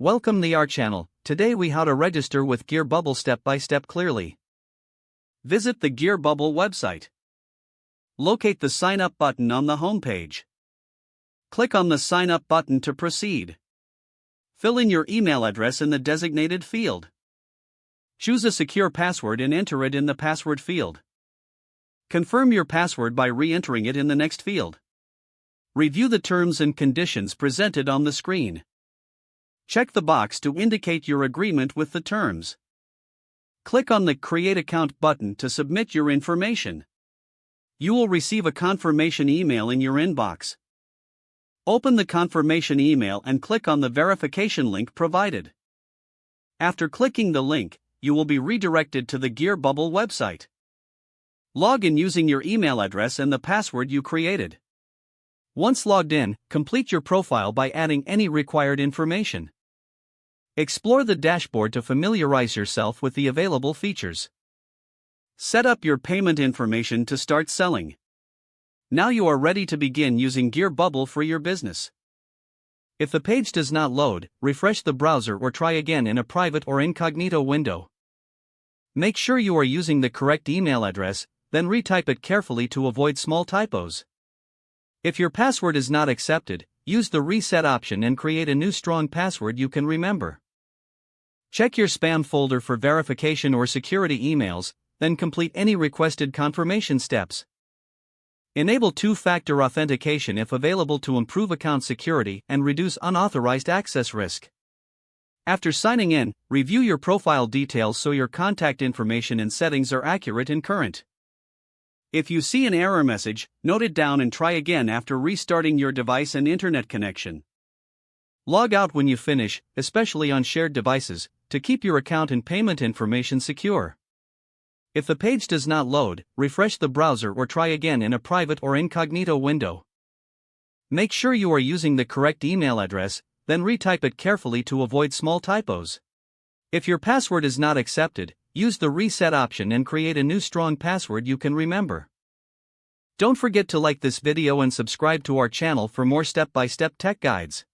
Welcome to our channel. Today we how to register with GearBubble step by step clearly. Visit the GearBubble website. Locate the sign up button on the home page. Click on the sign up button to proceed. Fill in your email address in the designated field. Choose a secure password and enter it in the password field. Confirm your password by re-entering it in the next field. Review the terms and conditions presented on the screen. Check the box to indicate your agreement with the terms. Click on the Create Account button to submit your information. You will receive a confirmation email in your inbox. Open the confirmation email and click on the verification link provided. After clicking the link, you will be redirected to the GearBubble website. Log in using your email address and the password you created. Once logged in, complete your profile by adding any required information. Explore the dashboard to familiarize yourself with the available features. Set up your payment information to start selling. Now you are ready to begin using GearBubble for your business. If the page does not load, refresh the browser or try again in a private or incognito window. Make sure you are using the correct email address, then retype it carefully to avoid small typos. If your password is not accepted, use the reset option and create a new strong password you can remember. Check your spam folder for verification or security emails, then complete any requested confirmation steps. Enable two-factor authentication if available to improve account security and reduce unauthorized access risk. After signing in, review your profile details so your contact information and settings are accurate and current. If you see an error message, note it down and try again after restarting your device and internet connection. Log out when you finish, especially on shared devices, to keep your account and payment information secure. If the page does not load, refresh the browser or try again in a private or incognito window. Make sure you are using the correct email address, then retype it carefully to avoid small typos. If your password is not accepted, use the reset option and create a new strong password you can remember. Don't forget to like this video and subscribe to our channel for more step-by-step tech guides.